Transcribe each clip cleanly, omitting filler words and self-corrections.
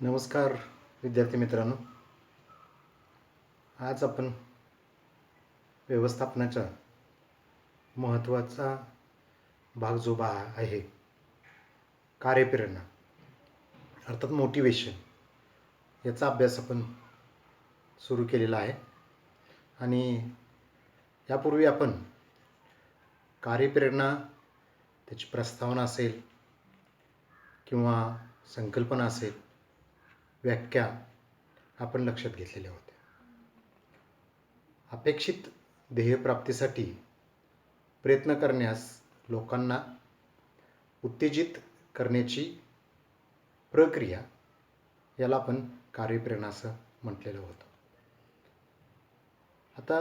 नमस्कार विद्यार्थी मित्रांनो. आज आपण व्यवस्थापनाचा महत्त्वाचा भाग जो आहे कार्यप्रेरणा अर्थात मोटिवेशन याचा अभ्यास आपण सुरू केलेला आहे. आणि यापूर्वी आपण कार्यप्रेरणा त्याची प्रस्तावना असेल किंवा संकल्पना असेल, व्याख्या आपण लक्षात घेतलेल्या होत्या. अपेक्षित ध्येयप्राप्तीसाठी प्रयत्न करण्यास लोकांना उत्तेजित करण्याची प्रक्रिया याला आपण कार्यप्रेरणा असं म्हटलेलं होतं. आता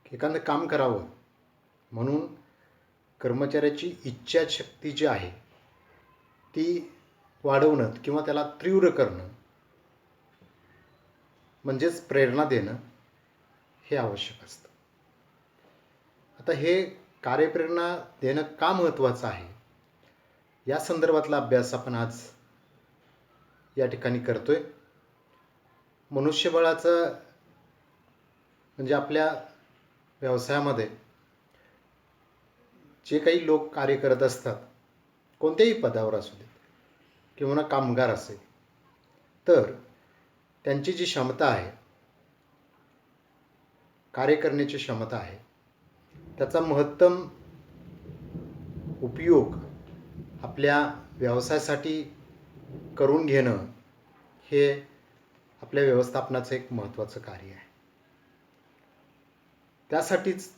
एखादं काम करावं म्हणून कर्मचाऱ्याची इच्छाशक्ती जी आहे ती वाढवणं किंवा त्याला तीव्र करणं म्हणजेच प्रेरणा देणं हे आवश्यक असतं. आता हे कार्यप्रेरणा देणं का महत्त्वाचं आहे या संदर्भातला अभ्यास आपण आज या ठिकाणी करतोय. मनुष्यबळाचं म्हणजे आपल्या व्यवसायामध्ये जे काही लोक कार्य करत असतात, कोणत्याही पदावर असू देत किंवा कामगार असेल, तर त्यांची जी क्षमता आहे, कार्य करण्याची क्षमता आहे, त्याचा महत्तम उपयोग आपल्या व्यवसायासाठी करून घेणं हे आपल्या व्यवस्थापनाचं एक महत्त्वाचं कार्य आहे. त्यासाठीच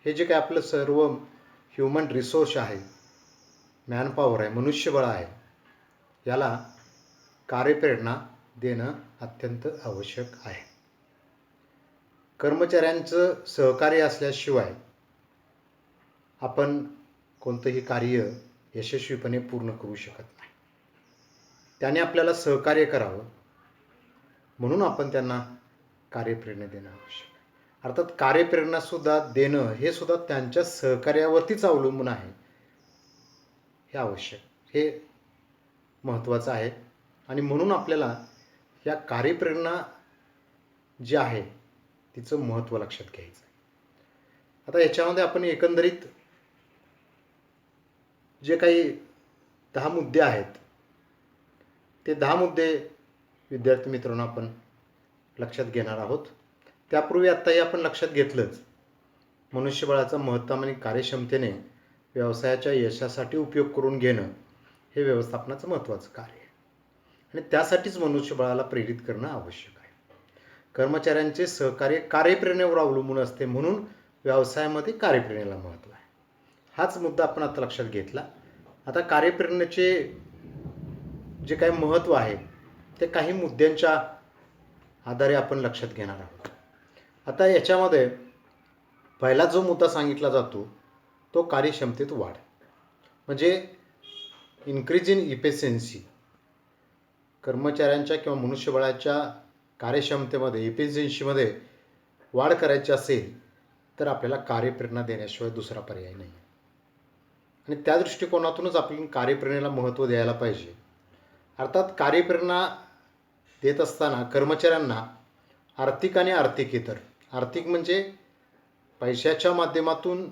हे जे काय आपलं सर्व ह्युमन रिसोर्स आहे, मॅनपॉवर आहे, मनुष्यबळ आहे, याला कार्यप्रेरणा देणं अत्यंत आवश्यक आहे. कर्मचाऱ्यांचं सहकार्य असल्याशिवाय आपण कोणतंही कार्य यशस्वीपणे पूर्ण करू शकत नाही. त्याने आपल्याला सहकार्य करावं म्हणून आपण त्यांना कार्यप्रेरणा देणं आवश्यक आहे. अर्थात कार्यप्रेरणासुद्धा देणं हे सुद्धा त्यांच्या सहकार्यावरतीच अवलंबून आहे. हे आवश्यक, हे महत्त्वाचं आहे. आणि म्हणून आपल्याला या कार्यप्रेरणा जी आहे तिचं महत्त्व लक्षात घ्यायचं आहे. आता याच्यामध्ये आपण एकंदरीत जे काही 10 मुद्दे आहेत ते 10 मुद्दे विद्यार्थी मित्रांनो आपण लक्षात घेणार आहोत. त्यापूर्वी आत्ताही आपण लक्षात घेतलंच, मनुष्यबळाचा महत्तम आणि कार्यक्षमतेने व्यवसायाच्या यशासाठी उपयोग करून घेणं हे व्यवस्थापनाचं महत्त्वाचं कार्य आहे. आणि त्यासाठीच मनुष्यबळाला प्रेरित करणं आवश्यक आहे. कर्मचाऱ्यांचे सहकार्य कार्यप्रेरणेवर अवलंबून असते, म्हणून व्यवसायामध्ये कार्यप्रेरणेला महत्त्व आहे. हाच मुद्दा आपण आता लक्षात घेतला. आता कार्यप्रेरणेचे जे काही महत्त्व आहे ते काही मुद्द्यांच्या आधारे आपण लक्षात घेणार आहोत. आता याच्यामध्ये पहिला जो मुद्दा सांगितला जातो तो कार्यक्षमतेत वाढ, म्हणजे इन्क्रीज इन इफिशियन्सी. कर्मचाऱ्यांच्या किंवा मनुष्यबळाच्या कार्यक्षमतेमध्ये, इफिशियन्सीमध्ये वाढ करायची असेल तर आपल्याला कार्यप्रेरणा देण्याशिवाय दुसरा पर्याय नाही. आणि त्या दृष्टिकोनातूनच आपण कार्यप्रेरणेला महत्त्व द्यायला पाहिजे. अर्थात कार्यप्रेरणा देत असताना कर्मचाऱ्यांना आर्थिक आणि आर्थिकेतर, आर्थिक म्हणजे पैशाच्या माध्यमातून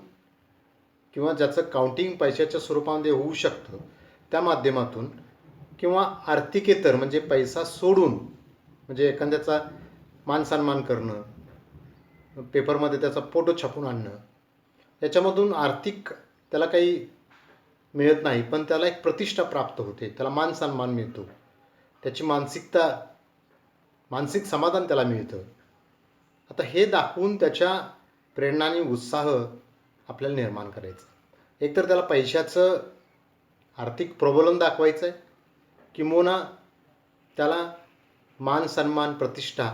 किंवा ज्याचं काउंटिंग पैशाच्या स्वरूपामध्ये होऊ शकतं त्या माध्यमातून, किंवा आर्थिकेतर म्हणजे पैसा सोडून, म्हणजे एखाद्याचा मानसन्मान करणं, पेपरमध्ये त्याचा फोटो छापून आणणं, याच्यामधून आर्थिक त्याला काही मिळत नाही, पण त्याला एक प्रतिष्ठा प्राप्त होते, त्याला मानसन्मान मिळतो, त्याची मानसिक समाधान त्याला मिळतं. आता हे दाखवून त्याच्या प्रेरणा आणि उत्साह आपल्याला निर्माण करायचं. एकतर त्याला पैशाचं आर्थिक प्रबलन दाखवायचं आहे, किंवा त्याला मान सन्मान प्रतिष्ठा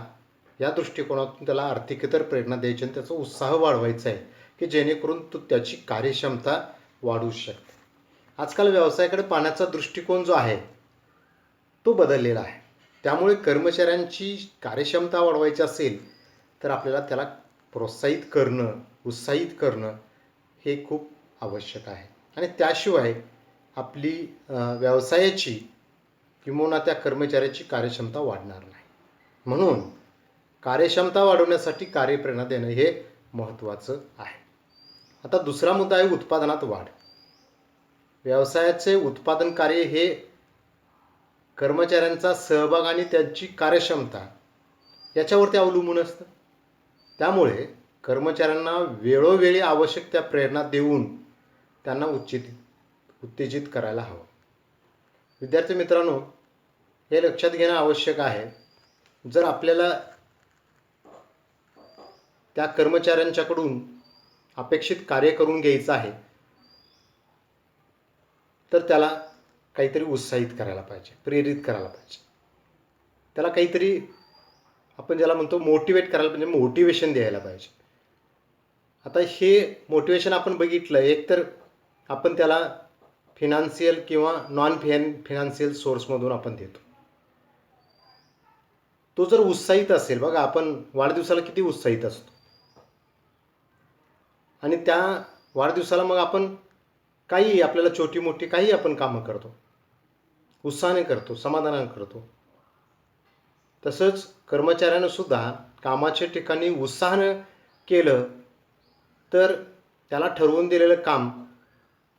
या दृष्टिकोनातून त्याला आर्थिकेतर प्रेरणा द्यायची आणि त्याचा उत्साह वाढवायचा आहे, की जेणेकरून तो त्याची कार्यक्षमता वाढवू शकते. आजकाल व्यवसायाकडे पाहण्याचा दृष्टिकोन जो आहे तो बदललेला आहे. त्यामुळे कर्मचाऱ्यांची कार्यक्षमता वाढवायची असेल तर आपल्याला त्याला प्रोत्साहित करणं, उत्साहित करणं हे खूप आवश्यक आहे. आणि त्याशिवाय आपली व्यवसायाची किंवा त्या कर्मचाऱ्याची कार्यक्षमता वाढणार नाही. म्हणून कार्यक्षमता वाढवण्यासाठी कार्यप्रेरणा देणं हे महत्त्वाचं आहे. आता दुसरा मुद्दा आहे उत्पादनात वाढ. व्यवसायाचे उत्पादन कार्य हे कर्मचाऱ्यांचा सहभाग आणि त्यांची कार्यक्षमता याच्यावरती अवलंबून असतं. त्यामुळे कर्मचाऱ्यांना वेळोवेळी आवश्यक त्या प्रेरणा देऊन त्यांना उत्तेजित करायला हवं. विद्यार्थी मित्रांनो, हे लक्षात घेणं आवश्यक आहे. जर आपल्याला त्या कर्मचाऱ्यांच्याकडून अपेक्षित कार्य करून घ्यायचं आहे तर त्याला काहीतरी उत्साहित करायला पाहिजे, प्रेरित करायला पाहिजे. त्याला काहीतरी आपण ज्याला म्हणतो मोटिवेट करायला पाहिजे, मोटिवेशन द्यायला पाहिजे. आता हे मोटिवेशन आपण बघितलं, एकतर आपण त्याला फिनान्शियल किंवा नॉन फिनान्शियल सोर्समधून आपण देतो. तो जर उत्साहित असेल, बघा आपण वाढदिवसाला किती उत्साहित असतो आणि त्या वाढदिवसाला मग आपण काही आपल्याला छोटी मोठी काही आपण कामं करतो, उत्साहाने करतो, समाधानाने करतो. तसंच कर्मचाऱ्यानं सुद्धा कामाच्या ठिकाणी उत्साहानं केलं तर त्याला ठरवून दिलेलं काम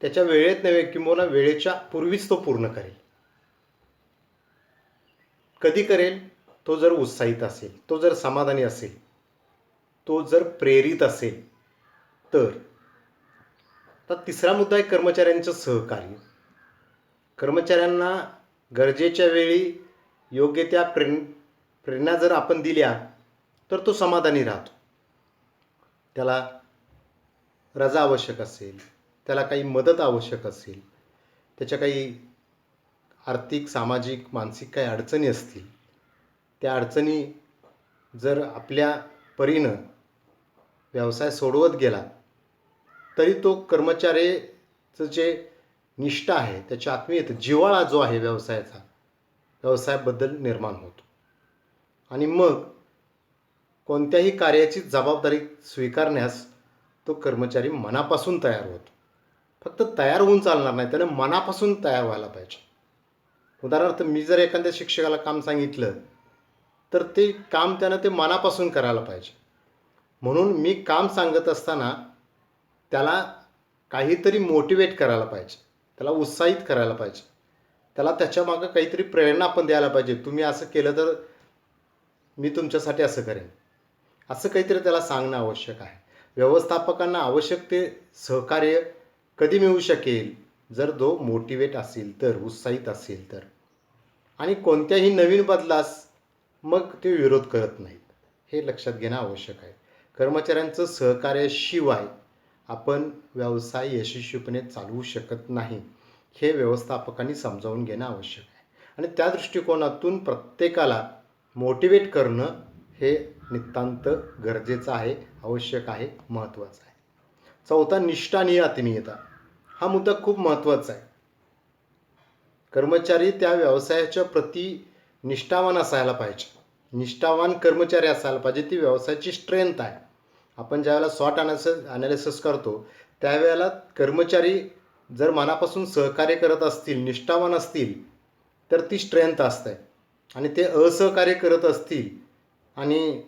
त्याच्या वेळेत नव्हे किंवा वेळेच्या पूर्वीच तो पूर्ण करेल. कधी करेल? तो जर उत्साहित असेल, तो जर समाधानी असेल, तो जर प्रेरित असेल तर. आता तिसरा मुद्दा आहे कर्मचाऱ्यांचं सहकार्य. कर्मचाऱ्यांना गरजेच्या वेळी योग्य त्या प्रेरणा जर आपण दिल्या तर तो समाधानी राहतो. त्याला रजा आवश्यक असेल, त्याला काही मदत आवश्यक असेल, त्याच्या काही आर्थिक, सामाजिक, मानसिक काही अडचणी असतील, त्या अडचणी जर आपल्या परीनं व्यवसाय सोडवत गेला तरी तो कर्मचाऱ्याचं जे निष्ठा आहे, त्याची आत्मीयता, जिव्हाळा जो आहे व्यवसायाचा, व्यवसायाबद्दल निर्माण होतो. आणि मग कोणत्याही कार्याची जबाबदारी स्वीकारण्यास तो कर्मचारी मनापासून तयार होतो. फक्त तयार होऊन चालणार नाही, त्याने मनापासून तयार व्हायला पाहिजे. उदाहरणार्थ मी जर एखाद्या शिक्षकाला काम सांगितलं तर ते काम त्यानं ते मनापासून करायला पाहिजे. म्हणून मी काम सांगत असताना त्याला काहीतरी मोटिवेट करायला पाहिजे, त्याला उत्साहित करायला पाहिजे, त्याला त्याच्यामागं काहीतरी प्रेरणा आपण द्यायला पाहिजे. तुम्ही असं केलं तर मी तुमच्यासाठी असं करेन, असं काहीतरी त्याला सांगणं आवश्यक आहे. व्यवस्थापकांना आवश्यक ते सहकार्य कधी मिळू शकेल? जर तो मोटिवेट असेल तर, उत्साहित असेल तर. आणि कोणत्याही नवीन बदलास मग ते विरोध करत नाहीत, हे लक्षात घेणं आवश्यक आहे. कर्मचाऱ्यांचं सहकार्याशिवाय आपण व्यवसाय यशस्वीपणे चालवू शकत नाही, हे व्यवस्थापकांनी समजावून घेणं आवश्यक आहे. आणि त्या दृष्टिकोनातून प्रत्येकाला मोटिवेट करणं हे नितांत गरजेचं आहे, आवश्यक आहे, महत्त्वाचं आहे. चौथा, निष्ठा आणि आत्मीयता. हा मुद्दा खूप महत्त्वाचा आहे. कर्मचारी त्या व्यवसायाच्या प्रती निष्ठावान असायला पाहिजे. निष्ठावान कर्मचारी असायला पाहिजे. ती व्यवसायाची स्ट्रेंथ आहे. आपण ज्यावेळेला स्वॉट ॲनालिसिस करतो त्यावेळेला कर्मचारी जर मनापासून सहकार्य करत असतील, निष्ठावान असतील तर ती स्ट्रेंथ असते. आणि ते असहकार्य करत असतील आणि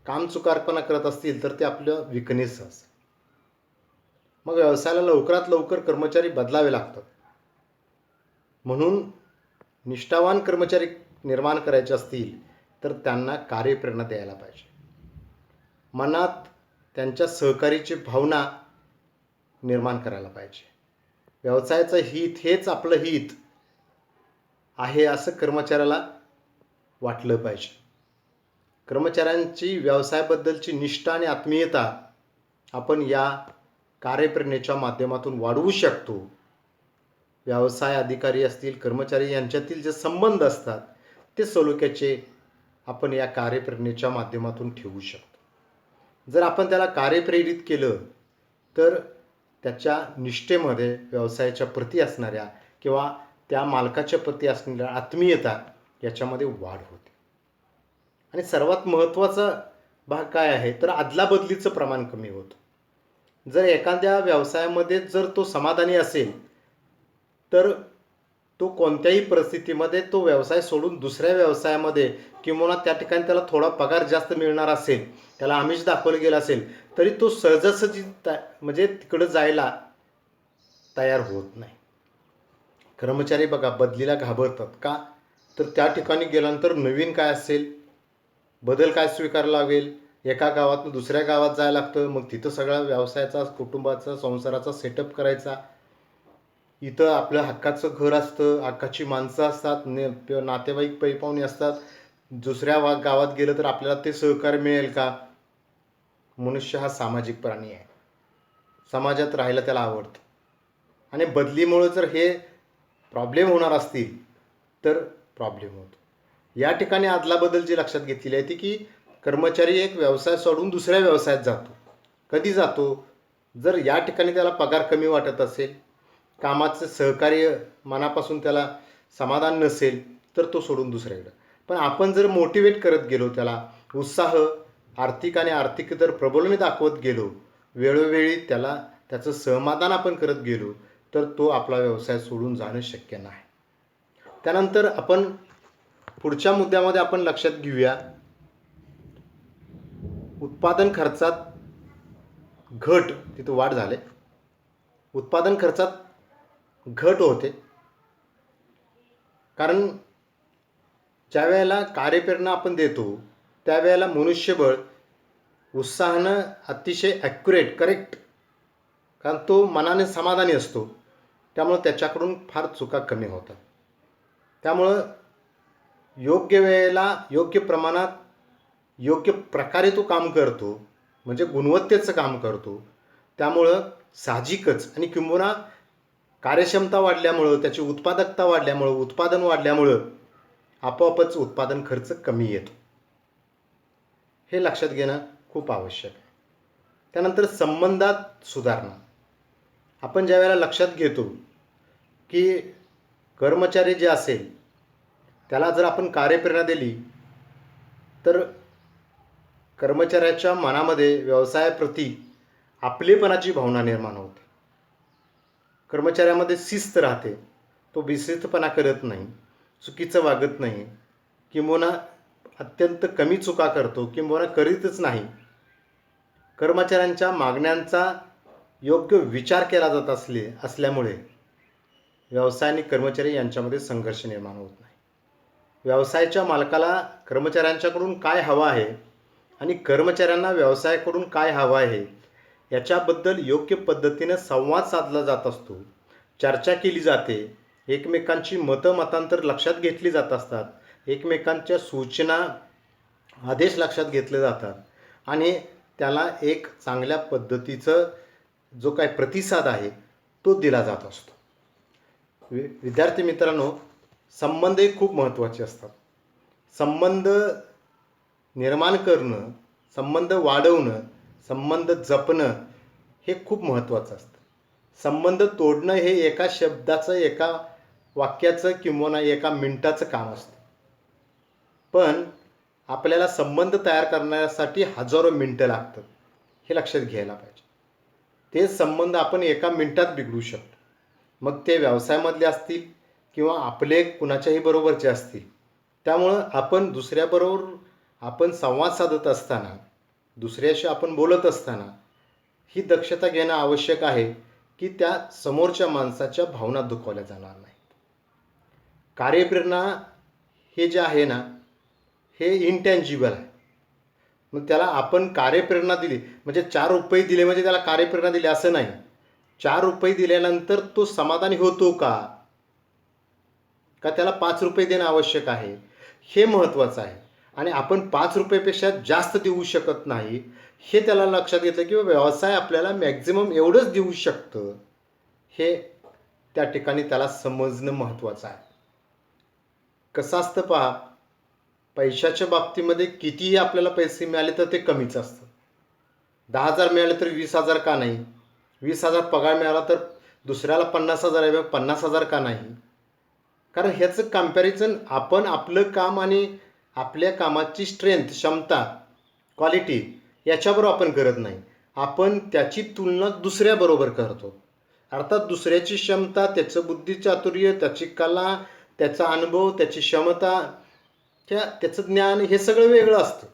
कामचुकारपणा करत असतील तर ते आपलं विकनेस असतं. मग व्यवसायाला लवकरात लवकर कर्मचारी बदलावे लागतात. म्हणून निष्ठावान कर्मचारी निर्माण करायचे असतील तर त्यांना कार्यप्रेरणा द्यायला पाहिजे. मनात त्यांच्या सहकार्याची भावना निर्माण करायला पाहिजे. व्यवसायाचं हित हेच आपलं हित आहे असं कर्मचाऱ्याला वाटलं पाहिजे. कर्मचाऱ्यांची व्यवसायाबद्दलची निष्ठा आणि आत्मीयता आपण या कार्यप्रेरणेच्या माध्यमातून वाढवू शकतो. व्यवसाय अधिकारी असतील, कर्मचारी यांच्यातील जे संबंध असतात ते सलोख्याचे आपण या कार्यप्रेरणेच्या माध्यमातून ठेवू शकतो. जर आपण त्याला कार्यप्रेरित केलं तर त्याच्या निष्ठेमध्ये व्यवसायाच्या प्रती असणाऱ्या किंवा त्या मालकाच्या प्रती असणाऱ्या आत्मीयता याच्यामध्ये वाढ होते. आणि सर्वात महत्त्वाचा भाग काय आहे तर अदलाबदलीचं प्रमाण कमी होतं. जर एखाद्या व्यवसायामध्ये जर तो समाधानी असेल तर तो कोणत्याही परिस्थितीमध्ये तो व्यवसाय सोडून दुसऱ्या व्यवसायामध्ये किंवा त्या ठिकाणी त्याला थोडा पगार जास्त मिळणार असेल, त्याला आमिष दाखवलं गेलं असेल, तरी तो सहजासहजी म्हणजे तिकडं जायला तयार होत नाही. कर्मचारी बघा बदलीला घाबरतात का? तर त्या ठिकाणी गेल्यानंतर नवीन काय असेल, बदल काय स्वीकारायला लागेल, एका गावातून दुसऱ्या गावात जायला लागतं, मग तिथं सगळा व्यवसायाचा, कुटुंबाचा, संसाराचा सेटअप करायचा. इथं आपलं हक्काचं घर असतं, हक्काची माणसं असतात, नातेवाईक पैपाहुणे असतात. दुसऱ्या गावात गेलं तर आपल्याला ते सहकार्य मिळेल का? मनुष्य हा सामाजिक प्राणी आहे, समाजात राहायला त्याला आवडतं. आणि बदलीमुळे जर हे प्रॉब्लेम होणार असतील तर प्रॉब्लेम होतो. या ठिकाणी अदलाबदल जी लक्षात घेतलेली आहे ती की कर्मचारी एक व्यवसाय सोडून दुसऱ्या व्यवसायात जातो. कधी जातो? जर या ठिकाणी त्याला पगार कमी वाटत असेल, कामाचं सहकार्य मनापासून त्याला समाधान नसेल, तर तो सोडून दुसऱ्याकडं. पण आपण जर मोटिवेट करत गेलो, त्याला उत्साह, आर्थिक तर प्रबलने दाखवत गेलो, वेळोवेळी त्याला त्याचं समाधान आपण करत गेलो, तर तो आपला व्यवसाय सोडून जाणं शक्य नाही. त्यानंतर आपण पुढच्या मुद्द्यामध्ये आपण लक्षात घेऊया, उत्पादन खर्चात घट. तिथं वाढ झाले. उत्पादन खर्चात घट होते, कारण ज्या वेळेला कार्यप्रेरणा आपण देतो त्यावेळेला मनुष्यबळ उत्साहानं अतिशय ॲक्युरेट, करेक्ट, कारण तो मनाने समाधानी असतो, त्यामुळं त्याच्याकडून फार चुका कमी होतात. त्यामुळं योग्य वेळेला, योग्य प्रमाणात, योग्य प्रकारे तो काम करतो, म्हणजे गुणवत्तेचं काम करतो. त्यामुळं साहजिकच आणि किंबहुना कार्यक्षमता वाढल्यामुळं, त्याची उत्पादकता वाढल्यामुळं, उत्पादन वाढल्यामुळं आपोआपच उत्पादन खर्च कमी येतो. हे लक्षात घेणं खूप आवश्यक आहे. त्यानंतर संबंधात सुधारणा. आपण ज्या वेळेला लक्षात घेतो की कर्मचारी जे असेल त्याला जर आपण कार्यप्रेरणा दिली तर कर्मचाऱ्याच्या मनामध्ये व्यवसायाप्रती आपलेपणाची भावना निर्माण होते. कर्मचाऱ्यामध्ये शिस्त राहते, तो बेशिस्तपणा करत नाही, चुकीचं वागत नाही, किंबहुना अत्यंत कमी चुका करतो, किंबहुना करीतच नाही. कर्मचाऱ्यांच्या मागण्यांचा योग्य विचार केला जात असल्यामुळे व्यवसाय आणि कर्मचारी यांच्यामध्ये संघर्ष निर्माण होत नाही. व्यवसायाच्या मालकाला कर्मचाऱ्यांच्याकडून काय हवं आहे आणि कर्मचाऱ्यांना व्यवसायाकडून काय हवं आहे याच्याबद्दल योग्य पद्धतीने संवाद साधला जात असतो, चर्चा केली जाते, एकमेकांची मतांतर लक्षात घेतली जात असतात, एकमेकांच्या सूचना, आदेश लक्षात घेतले जातात आणि त्याला एक चांगल्या पद्धतीचं जो काय प्रतिसाद आहे तो दिला जात असतो. विद्यार्थी मित्रांनो, संबंध हे खूप महत्त्वाचे असतात. संबंध निर्माण करणं, संबंध वाढवणं, संबंध जपणं हे खूप महत्त्वाचं असतं. संबंध तोडणं हे एका शब्दाचं, एका वाक्याचं किंवा एका मिनिटाचं काम असतं. पण आपल्याला संबंध तयार करण्यासाठी हजारो मिनिटं लागतात, हे लक्षात घ्यायला पाहिजे. ते संबंध आपण एका मिनिटात बिघडू शकतो, मग ते व्यवसायामधले असतील किंवा आपले कुणाच्याही बरोबरचे असतील. त्यामुळं आपण दुसऱ्याबरोबर आपण संवाद साधत असताना, दुसऱ्याशी आपण बोलत असताना ही दक्षता घेणं आवश्यक आहे की त्या समोरच्या माणसाच्या भावना दुखावल्या जाणार नाहीत. कार्यप्रेरणा हे जे आहे ना, हे इंटँजिबल आहे. मग त्याला आपण कार्यप्रेरणा दिली म्हणजे 4 रुपये दिले म्हणजे त्याला कार्यप्रेरणा दिली असं नाही. 4 रुपये दिल्यानंतर तो समाधानी होतो का त्याला 5 रुपये देणं आवश्यक आहे, हे महत्त्वाचं आहे. आणि आपण 5 रुपयेपेक्षा जास्त देऊ शकत नाही हे त्याला लक्षात घेतलं की व्यवसाय आपल्याला मॅक्झिमम एवढंच देऊ शकतं, हे त्या ठिकाणी त्याला समजणं महत्त्वाचं आहे. कसं असतं पहा, पैशाच्या बाबतीमध्ये कितीही आपल्याला पैसे मिळाले तर ते कमीच असतं. 10,000 मिळाले तर 20,000 का नाही? 20,000 पगार मिळाला तर दुसऱ्याला 50,000 आहे, 50,000 का नाही? कारण ह्याचं कम्पॅरिझन आपण आपलं काम आणि आपल्या कामाची स्ट्रेंथ, क्षमता, क्वालिटी याच्याबरोबर आपण करत नाही. आपण त्याची तुलना दुसऱ्याबरोबर करतो अर्थात दुसऱ्याची क्षमता, त्याचं बुद्धिचातुर्य, त्याची कला, त्याचा अनुभव, त्याची क्षमता, त्याचं ज्ञान हे सगळं वेगळं असतं.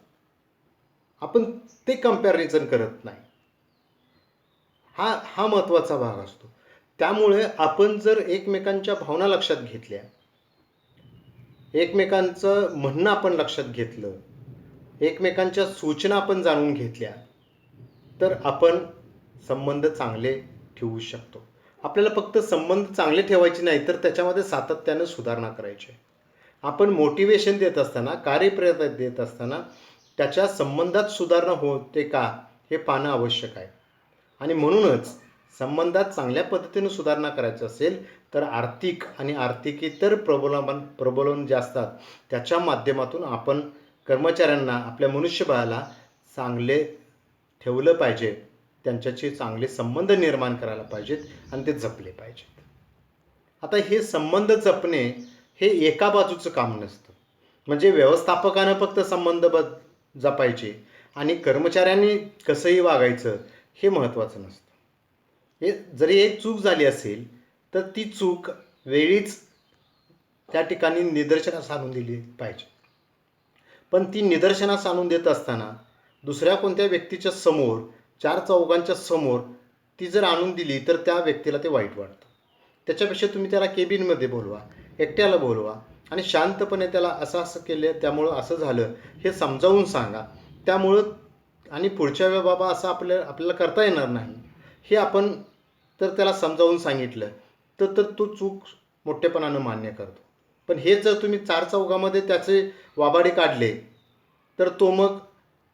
आपण ते कम्पॅरिझन करत नाही. हा महत्त्वाचा भाग असतो. त्यामुळे आपण जर एकमेकांच्या भावना लक्षात घेतल्या, एकमेकांचं म्हणणं आपण लक्षात घेतलं, एकमेकांच्या सूचना आपण जाणून घेतल्या, तर आपण संबंध चांगले ठेवू शकतो. आपल्याला फक्त संबंध चांगले ठेवायचे नाही, तर त्याच्यामध्ये सातत्यानं सुधारणा करायची. आपण मोटिवेशन देत असताना, कार्यप्रेरणा देत असताना त्याच्या संबंधात सुधारणा होते का हे पाहणं आवश्यक आहे. आणि म्हणूनच संबंधात चांगल्या पद्धतीने सुधारणा करायचं असेल तर आर्थिक आणि आर्थिकेतर प्रबोधन जे असतात त्याच्या माध्यमातून आपण कर्मचाऱ्यांना, आपल्या मनुष्यबळाला चांगले ठेवलं पाहिजे, त्यांच्याशी चांगले संबंध निर्माण करायला पाहिजेत आणि ते जपले पाहिजेत. आता हे संबंध जपणे हे एका बाजूचं काम नसतं. म्हणजे व्यवस्थापकानं फक्त संबंध जपायचे आणि कर्मचाऱ्यांनी कसंही वागायचं हे महत्त्वाचं नसतं. हे जरी एक चूक झाली असेल तर ती चूक वेळीच त्या ठिकाणी निदर्शनास आणून दिली पाहिजे. पण ती निदर्शनास आणून देत असताना दुसऱ्या कोणत्या व्यक्तीच्या समोर, चार चौघांच्या समोर ती जर आणून दिली तर त्या व्यक्तीला ते वाईट वाटतं. त्याच्यापेक्षा तुम्ही त्याला केबिनमध्ये बोलवा, एकट्याला बोलवा आणि शांतपणे त्याला असं असं केलं त्यामुळं असं झालं हे समजावून सांगा. त्यामुळं आणि पुढच्या वेळी बाबा असं आपल्याला करता येणार नाही हे आपण तर त्याला समजावून सांगितलं तर तो चूक मोठेपणानं मान्य करतो. पण हे जर तुम्ही चार चौघामध्ये त्याचे वाबाडे काढले तर तो मग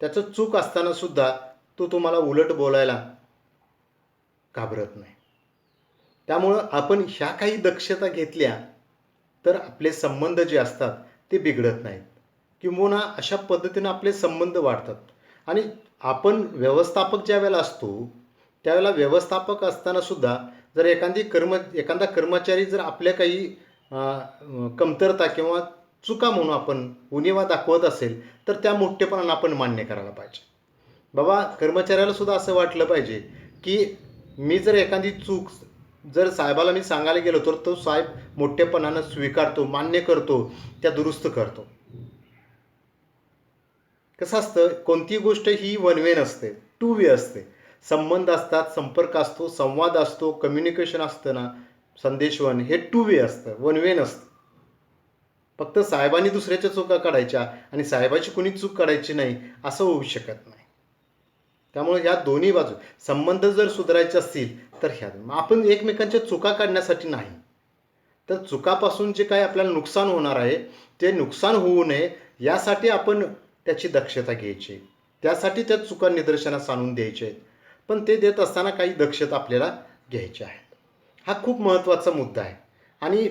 त्याचं चूक असताना सुद्धा तो तुम्हाला उलट बोलायला घाबरत नाही. त्यामुळं आपण ह्या काही दक्षता घेतल्या तर आपले संबंध जे असतात ते बिघडत नाहीत, किंवा अशा पद्धतीनं आपले संबंध वाढतात. आणि आपण व्यवस्थापक ज्या वेळेला असतो त्यावेळेला व्यवस्थापक असताना सुद्धा जर एखादा कर्मचारी जर आपल्या काही कमतरता किंवा चुका म्हणून आपण उणिवा दाखवत असेल तर त्या मोठेपणानं आपण मान्य करायला पाहिजे. बाबा कर्मचाऱ्याला सुद्धा असं वाटलं पाहिजे की मी जर एखादी चूक जर साहेबाला मी सांगायला गेलो तर तो साहेब मोठेपणानं स्वीकारतो, मान्य करतो, त्या दुरुस्त करतो. कसं असतं, कोणती गोष्ट ही वन वे नसते, टू वे असते. संबंध असतात, संपर्क असतो, संवाद असतो, कम्युनिकेशन असतं ना, संदेशवहन हे टू वे असतं, वन वे नसतं. फक्त साहेबांनी दुसऱ्याच्या चुका काढायच्या आणि साहेबाची कुणी चूक काढायची नाही असं होऊ शकत नाही. त्यामुळे ह्या दोन्ही बाजू संबंध जर सुधारायचे असतील तर आपण एकमेकांच्या चुका काढण्यासाठी नाही, तर चुकापासून जे काही आपल्याला नुकसान होणार आहे ते नुकसान होऊ नये यासाठी आपण त्याची दक्षता घ्यायची, त्यासाठी त्या चुका निदर्शनास आणून द्यायचे आहेत. पण ते देत असताना काही दक्षता आपल्याला घ्यायची आहे. हा खूप महत्त्वाचा मुद्दा आहे. आणि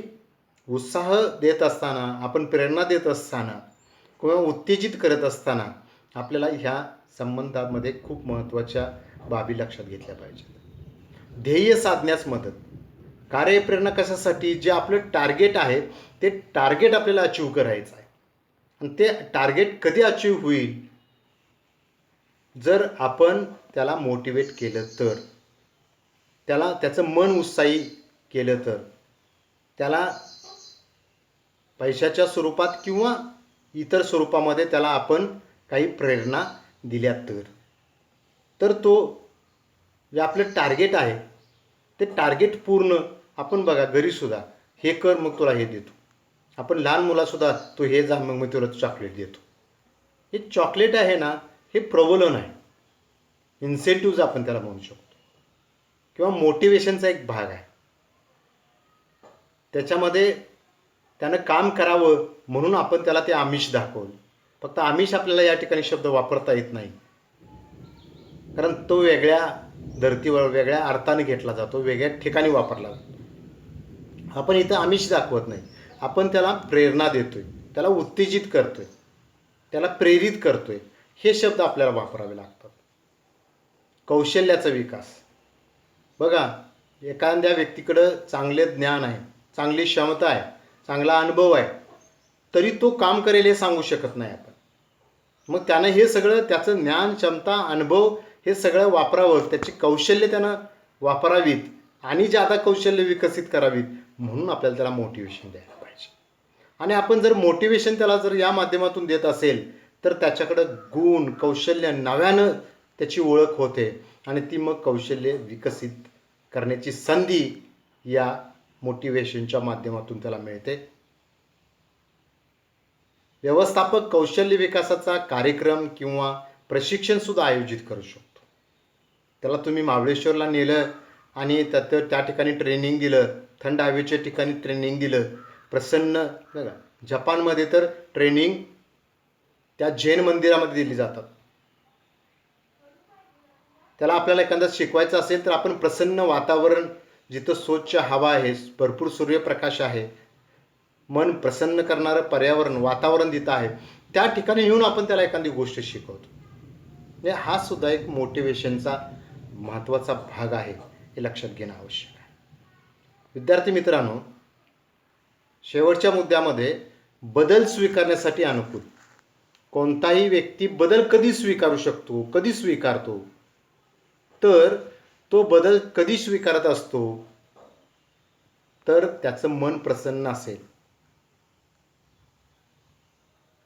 उत्साह देत असताना, आपण प्रेरणा देत असताना किंवा उत्तेजित करत असताना आपल्याला ह्या संबंधामध्ये खूप महत्त्वाच्या बाबी लक्षात घेतल्या पाहिजेत. ध्येय साधण्यास मदत, कार्यप्रेरणा कशासाठी, जे आपलं टार्गेट आहे ते टार्गेट आपल्याला अचीव करायचं आहे. आणि ते टार्गेट कधी अचीव होईल, जर आपण त्याला मोटिवेट केलं तर, त्याला त्याचं मन उत्साही केलं तर, त्याला पैशाच्या स्वरूपात किंवा इतर स्वरूपामध्ये त्याला आपण काही प्रेरणा दिल्या तर तो जे आपलं टार्गेट आहे ते टार्गेट पूर्ण. आपण बघा घरीसुद्धा हे कर मग तुला हे देतो, आपण लहान मुलासुद्धा तो हे जा मग मी तुला चॉकलेट देतो. हे चॉकलेट आहे ना, हे प्रबोधन आहे, इन्सेंटिव्ज आपण त्याला म्हणू शकतो, किंवा मोटिवेशनचा एक भाग आहे. त्याच्यामध्ये त्यानं काम करावं म्हणून आपण त्याला ते आमिष दाखवलं. फक्त आमिष आपल्याला या ठिकाणी शब्द वापरता येत नाही, कारण तो वेगळ्या धर्तीवर वेगळ्या अर्थाने घेतला जातो, वेगळ्या ठिकाणी वापरला जातो. आपण इथं आमिष दाखवत नाही, आपण त्याला प्रेरणा देतोय, त्याला उत्तेजित करतोय, त्याला प्रेरित करतोय. हे शब्द आपल्याला वापरावे लागतात. कौशल्याचा विकास, बघा एखाद्या व्यक्तीकडं चांगले ज्ञान आहे, चांगली क्षमता आहे, चांगला अनुभव आहे, तरी तो काम करेल हे सांगू शकत नाही आपण. मग त्यानं हे सगळं त्याचं ज्ञान, क्षमता, अनुभव हे सगळं वापरावं, त्याची कौशल्य त्यानं वापरावीत आणि ज्यादा कौशल्य विकसित करावीत म्हणून आपल्याला त्याला मोटिवेशन द्यायला पाहिजे. आणि आपण जर मोटिवेशन त्याला जर या माध्यमातून देत असेल तर त्याच्याकडं गुण कौशल्य नव्यानं त्याची ओळख होते आणि ती मग कौशल्य विकसित करण्याची संधी या मोटिवेशनच्या माध्यमातून त्याला मिळते. व्यवस्थापक कौशल्य विकासाचा कार्यक्रम किंवा प्रशिक्षणसुद्धा आयोजित करू शकतो. त्याला तुम्ही महाबळेश्वरला नेलं आणि त्या ठिकाणी ट्रेनिंग दिलं, थंड हवेच्या ठिकाणी ट्रेनिंग दिलं, प्रसन्न बघा जपानमध्ये तर ट्रेनिंग त्या जैन मंदिरामध्ये दिली जातात. त्याला आपल्याला एखादा शिकवायचं असेल तर आपण प्रसन्न वातावरण, जिथं स्वच्छ हवा आहे, भरपूर सूर्यप्रकाश आहे, मन प्रसन्न करणारं पर्यावरण वातावरण जिथं आहे त्या ठिकाणी येऊन आपण त्याला एखादी गोष्ट शिकवतो. म्हणजे हा सुद्धा एक मोटिवेशनचा महत्त्वाचा भाग आहे, हे लक्षात घेणं आवश्यक आहे. विद्यार्थी मित्रांनो, शेवटच्या मुद्द्यामध्ये बदल स्वीकारण्यासाठी अनुकूल. कोणताही व्यक्ती बदल कधी स्वीकारू शकतो, कधी स्वीकारतो, तर तो बदल कधी स्वीकारत असतो तर त्याचं मन प्रसन्न असेल.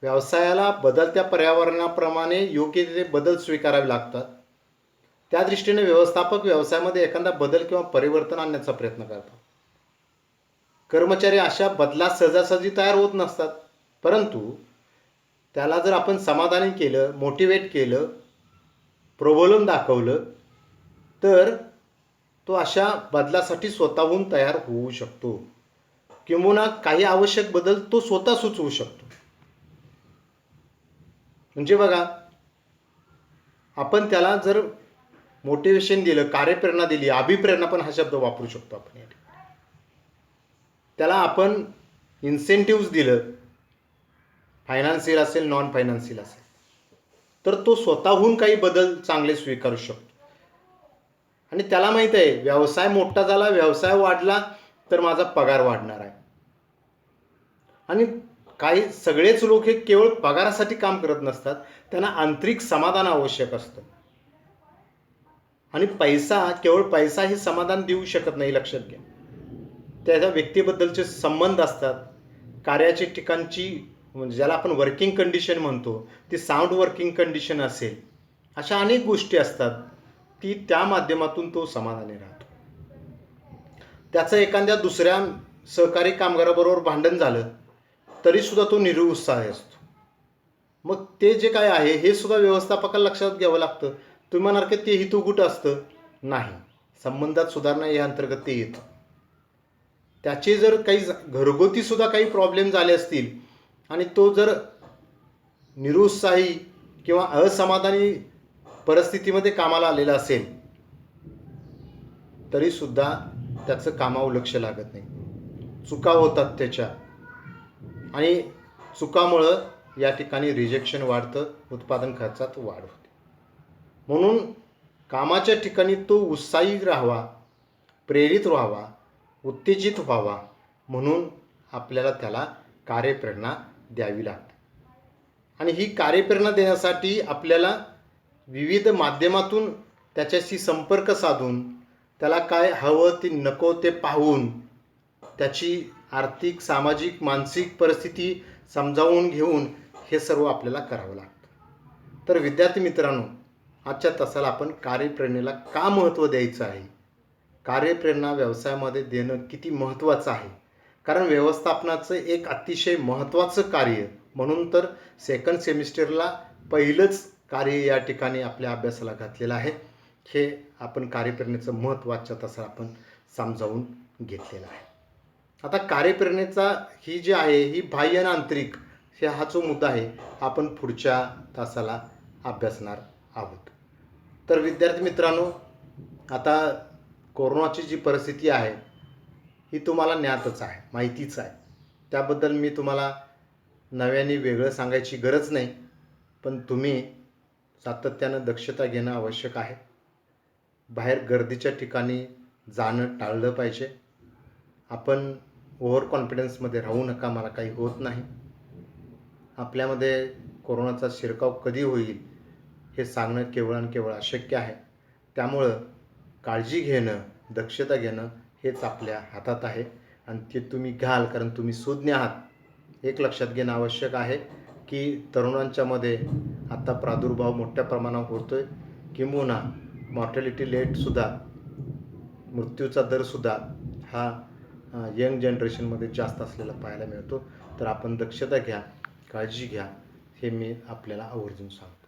व्यवसायाला बदलत्या पर्यावरणाप्रमाणे योग्य ते बदल स्वीकारावे लागतात. त्या दृष्टीने व्यवस्थापक व्यवसायामध्ये एखादा बदल किंवा परिवर्तन आणण्याचा प्रयत्न करतात. कर्मचारी अशा बदलात सहजासहजी तयार होत नसतात, परंतु त्याला जर आपण समाधानी केलं, मोटिवेट केलं, प्रबोधून दाखवलं तर तो अशा बदलासाठी स्वतःहून तयार होऊ शकतो किंवा काही आवश्यक बदल तो स्वतः सुचवू शकतो. म्हणजे बघा, आपण त्याला जर मोटिवेशन दिलं, कार्यप्रेरणा दिली, अभिप्रेरणा पण हा शब्द वापरू शकतो आपण. त्याला आपण इन्सेंटिव्स दिलं, फायनान्शियल असेल नॉन फायनान्शियल असेल, तर तो स्वतःहून काही बदल चांगले स्वीकारू शकतो. आणि त्याला माहीत आहे व्यवसाय मोठा झाला, व्यवसाय वाढला तर माझा पगार वाढणार आहे. आणि काही सगळेच लोक हे केवळ पगारासाठी काम करत नसतात, त्यांना आंतरिक समाधान आवश्यक असतं. आणि केवळ पैसा हे समाधान देऊ शकत नाही, लक्षात घ्या. त्याच्या व्यक्तीबद्दलचे संबंध असतात, कार्याची ठिकाणची म्हणजे ज्याला आपण वर्किंग कंडिशन म्हणतो ती साऊंड वर्किंग कंडिशन असेल, अशा अनेक गोष्टी असतात की त्या माध्यमातून तो समाधानी राहतो. त्याचं एखाद्या दुसऱ्या सहकारी कामगाराबरोबर भांडण झालं तरीसुद्धा तो निरुत्साही असतो. मग ते जे काय आहे हे सुद्धा व्यवस्थापकाला लक्षात घ्यावं लागतं. तुम्ही म्हणाल की ते हितोगुट असतं, नाही, संबंधात सुधारणा या अंतर्गत ते येतं. त्याचे जर काही घरगुती सुद्धा काही प्रॉब्लेम झाले असतील आणि तो जर निरुत्साही किंवा असमाधानी परिस्थितीमध्ये कामाला आलेला असेल तरीसुद्धा त्याचं कामावर लक्ष लागत नाही, चुका होतात त्याच्या, आणि चुकामुळं या ठिकाणी रिजेक्शन वाढतं, उत्पादन खर्चात वाढ होते. म्हणून कामाच्या ठिकाणी तो उत्साही राहावा, प्रेरित व्हावा, उत्तेजित व्हावा म्हणून आपल्याला त्याला कार्यप्रेरणा द्यावी लागते. आणि ही कार्यप्रेरणा देण्यासाठी आपल्याला विविध माध्यमातून त्याच्याशी संपर्क साधून त्याला काय हवं ते नको ते पाहून त्याची आर्थिक, सामाजिक, मानसिक परिस्थिती समजावून घेऊन हे सर्व आपल्याला करावं लागतं. तर विद्यार्थी मित्रांनो, आजच्या तासाला आपण कार्यप्रेरणेला का महत्त्व द्यायचं आहे, कार्यप्रेरणा व्यवसायामध्ये देणं किती महत्त्वाचं आहे, कारण व्यवस्थापनाचं एक अतिशय महत्त्वाचं कार्य म्हणून तर सेकंड सेमिस्टरला पहिलंच कार्य या ठिकाणी आपल्या अभ्यासाला घातलेलं आहे. हे आपण कार्यप्रेरणेचं महत्त्व आजच्या तासाला आपण समजावून घेतलेलं आहे. आता कार्यप्रेरणेचा ही जी आहे ही बाह्य आणि आंतरिक हा जो मुद्दा आहे आपण पुढच्या तासाला अभ्यासणार आहोत. तर विद्यार्थी मित्रांनो, आता कोरोनाची जी परिस्थिती आहे ही तुम्हाला ज्ञातच आहे, माहितीच आहे. त्याबद्दल मी तुम्हाला नव्याने वेगळं सांगायची गरज नाही, पण तुम्ही सातत्यानं दक्षता घेणं आवश्यक आहे. बाहेर गर्दीच्या ठिकाणी जाणं टाळलं पाहिजे. आपण ओव्हर कॉन्फिडन्समध्ये राहू नका, मला काही होत नाही. आपल्यामध्ये कोरोनाचा शिरकाव कधी होईल हे सांगणं केवळ आणि केवळ अशक्य आहे. त्यामुळं काळजी घेणं दक्षता घेणं हेच आपल्या हातात आहे आणि ते तुम्ही घ्याल, कारण तुम्ही सुज्ञ आहात. एक लक्षात घेणं आवश्यक आहे की तरुणांच्यामध्ये आता प्रादुर्भाव मोठ्या प्रमाणावर होतो आहे, किंबहुना मॉर्टॅलिटी रेटसुद्धा, मृत्यूचा दरसुद्धा हा यंग जनरेशनमध्ये जास्त असलेला पाहायला मिळतो. तर आपण दक्षता घ्या, काळजी घ्या, हे मी आपल्याला आवर्जून सांगतो.